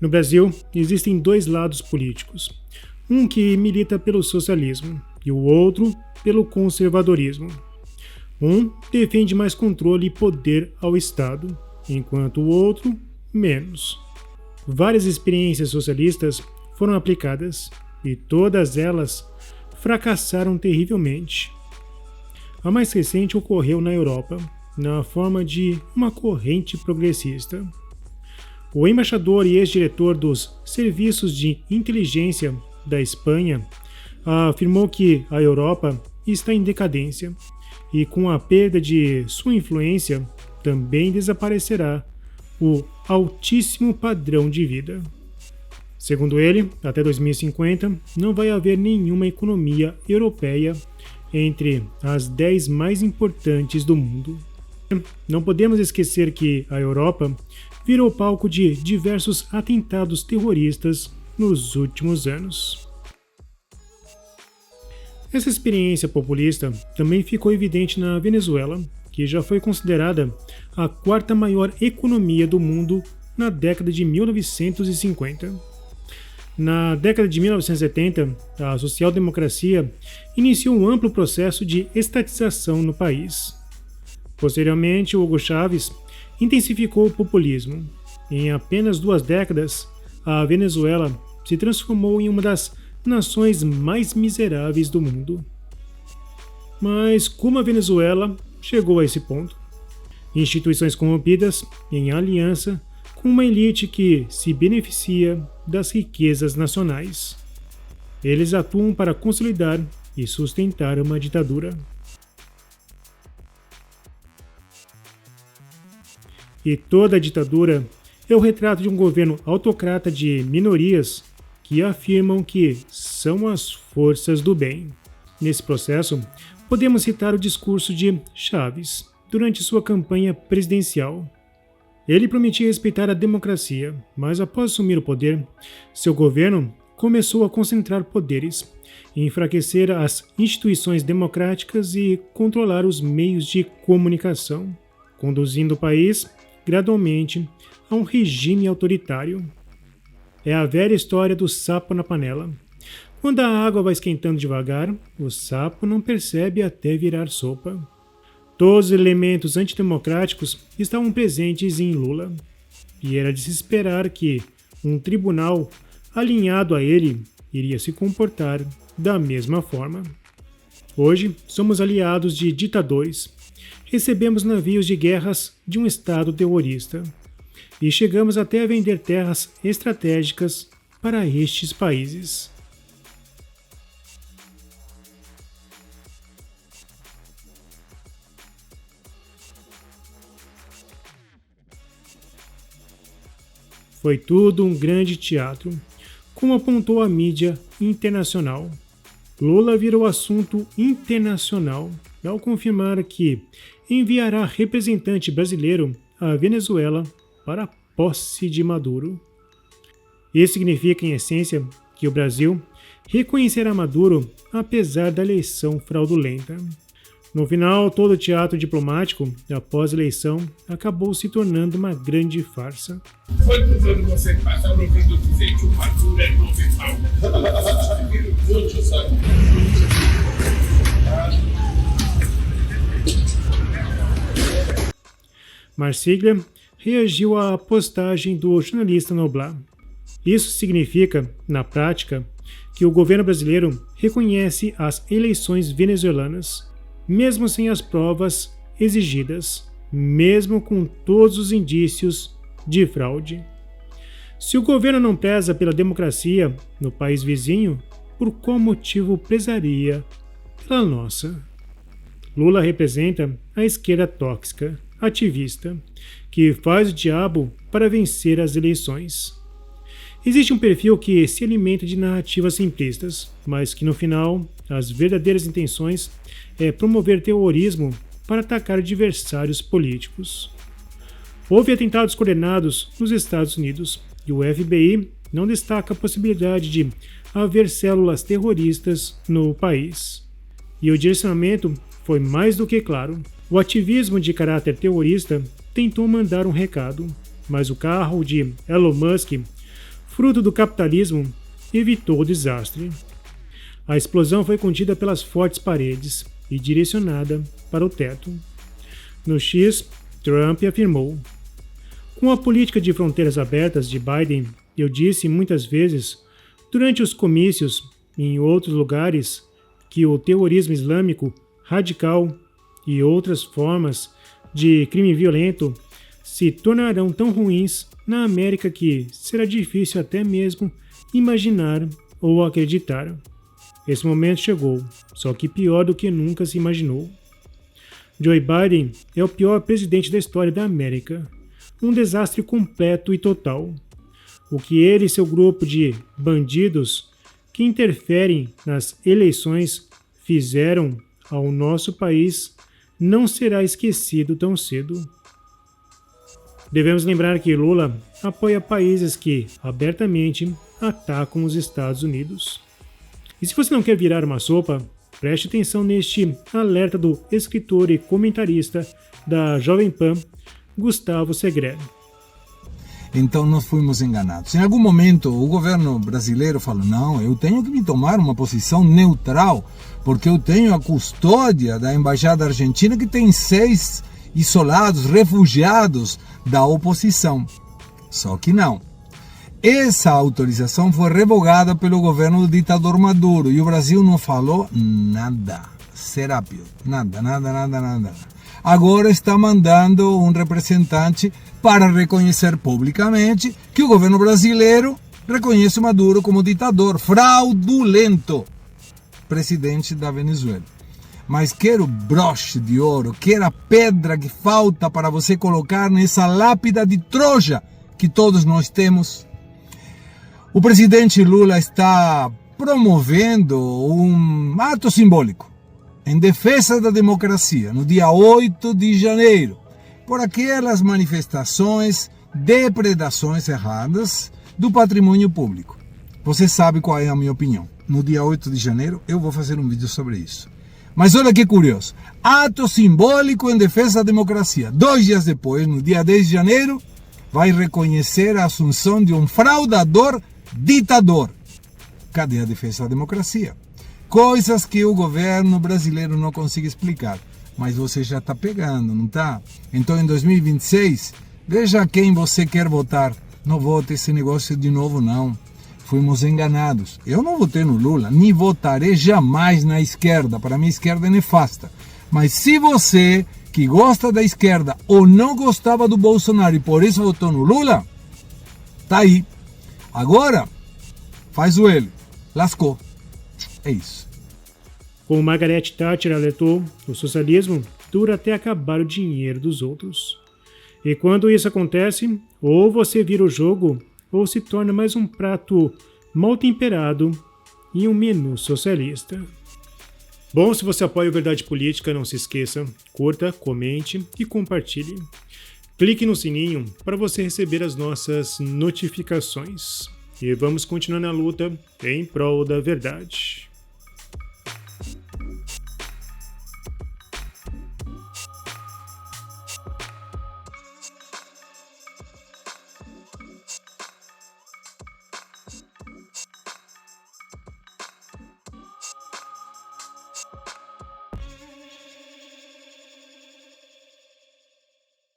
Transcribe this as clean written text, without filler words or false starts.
No Brasil, existem dois lados políticos. Um que milita pelo socialismo e o outro pelo conservadorismo. Um defende mais controle e poder ao Estado, enquanto o outro, menos. Várias experiências socialistas foram aplicadas e todas elas fracassaram terrivelmente. A mais recente ocorreu na Europa, na forma de uma corrente progressista. O embaixador e ex-diretor dos serviços de inteligência da Espanha afirmou que a Europa está em decadência e, com a perda de sua influência, também desaparecerá o altíssimo padrão de vida. Segundo ele, até 2050 não vai haver nenhuma economia europeia entre as 10 mais importantes do mundo. Não podemos esquecer que a Europa virou palco de diversos atentados terroristas nos últimos anos. Essa experiência populista também ficou evidente na Venezuela, que já foi considerada a quarta maior economia do mundo na década de 1950. Na década de 1970, a social-democracia iniciou um amplo processo de estatização no país. Posteriormente, Hugo Chávez intensificou o populismo. Em apenas 2 décadas, a Venezuela se transformou em uma das nações mais miseráveis do mundo. Mas como a Venezuela chegou a esse ponto? Instituições corrompidas em aliança com uma elite que se beneficia das riquezas nacionais. Eles atuam para consolidar e sustentar uma ditadura. E toda ditadura é o retrato de um governo autocrata de minorias que afirmam que são as forças do bem. Nesse processo, podemos citar o discurso de Chávez durante sua campanha presidencial. Ele prometia respeitar a democracia, mas após assumir o poder, seu governo começou a concentrar poderes, enfraquecer as instituições democráticas e controlar os meios de comunicação, conduzindo o país gradualmente a um regime autoritário. É a velha história do sapo na panela. Quando a água vai esquentando devagar, o sapo não percebe até virar sopa. Todos os elementos antidemocráticos estavam presentes em Lula, e era de se esperar que um tribunal alinhado a ele iria se comportar da mesma forma. Hoje, somos aliados de ditadores. Recebemos navios de guerras de um Estado terrorista e chegamos até a vender terras estratégicas para estes países. Foi tudo um grande teatro, como apontou a mídia internacional. Lula virou assunto internacional ao confirmar que enviará representante brasileiro à Venezuela para a posse de Maduro. Isso significa, em essência, que o Brasil reconhecerá Maduro apesar da eleição fraudulenta. No final, todo o teatro diplomático, após a eleição, acabou se tornando uma grande farsa. Quantos anos você passa ouvindo dizer que o Maduro é normal? Muito, sabe? Marsiglia reagiu à postagem do jornalista Noblar. Isso significa, na prática, que o governo brasileiro reconhece as eleições venezuelanas, mesmo sem as provas exigidas, mesmo com todos os indícios de fraude. Se o governo não preza pela democracia no país vizinho, por qual motivo prezaria pela nossa? Lula representa a esquerda tóxica, ativista, que faz o diabo para vencer as eleições. Existe um perfil que se alimenta de narrativas simplistas, mas que no final, as verdadeiras intenções é promover terrorismo para atacar adversários políticos. Houve atentados coordenados nos Estados Unidos e o FBI não destaca a possibilidade de haver células terroristas no país. E o direcionamento foi mais do que claro. O ativismo de caráter terrorista tentou mandar um recado, mas o carro de Elon Musk fruto do capitalismo, evitou o desastre. A explosão foi contida pelas fortes paredes e direcionada para o teto. No X, Trump afirmou: com a política de fronteiras abertas de Biden, eu disse muitas vezes, durante os comícios e em outros lugares, que o terrorismo islâmico radical e outras formas de crime violento se tornarão tão ruins na América que será difícil até mesmo imaginar ou acreditar. Esse momento chegou, só que pior do que nunca se imaginou. Joe Biden é o pior presidente da história da América. Um desastre completo e total. O que ele e seu grupo de bandidos que interferem nas eleições fizeram ao nosso país não será esquecido tão cedo. Devemos lembrar que Lula apoia países que abertamente atacam os Estados Unidos. E se você não quer virar uma sopa, preste atenção neste alerta do escritor e comentarista da Jovem Pan, Gustavo Segre. Então nós fomos enganados. Em algum momento o governo brasileiro falou: não, eu tenho que me tomar uma posição neutral, porque eu tenho a custódia da Embaixada Argentina, que tem 6 isolados, refugiados da oposição. Só que não. Essa autorização foi revogada pelo governo do ditador Maduro e o Brasil não falou nada. Serápio. Nada. Agora está mandando um representante para reconhecer publicamente que o governo brasileiro reconhece Maduro como ditador fraudulento, presidente da Venezuela. Mas quero broche de ouro, quero a pedra que falta para você colocar nessa lápida de Troja que todos nós temos. O presidente Lula está promovendo um ato simbólico em defesa da democracia no dia 8 de janeiro, por aquelas manifestações, depredações erradas do patrimônio público. Você sabe qual é a minha opinião. No dia 8 de janeiro eu vou fazer um vídeo sobre isso. Mas olha que curioso, ato simbólico em defesa da democracia. 2 dias depois, no dia 10 de janeiro, vai reconhecer a assunção de um fraudador ditador. Cadê a defesa da democracia? Coisas que o governo brasileiro não consegue explicar. Mas você já está pegando, não está? Então em 2026, veja quem você quer votar. Não vote esse negócio de novo não. Fomos enganados. Eu não votei no Lula, nem votarei jamais na esquerda. Para mim a esquerda é nefasta. Mas se você que gosta da esquerda ou não gostava do Bolsonaro e por isso votou no Lula, tá aí. Agora, faz o L. Lascou. É isso. Como Margaret Thatcher alertou, o socialismo dura até acabar o dinheiro dos outros. E quando isso acontece, ou você vira o jogo, ou se torna mais um prato mal temperado e um menu socialista. Bom, se você apoia o Verdade Política, não se esqueça, curta, comente e compartilhe. Clique no sininho para você receber as nossas notificações. E vamos continuar na luta em prol da verdade.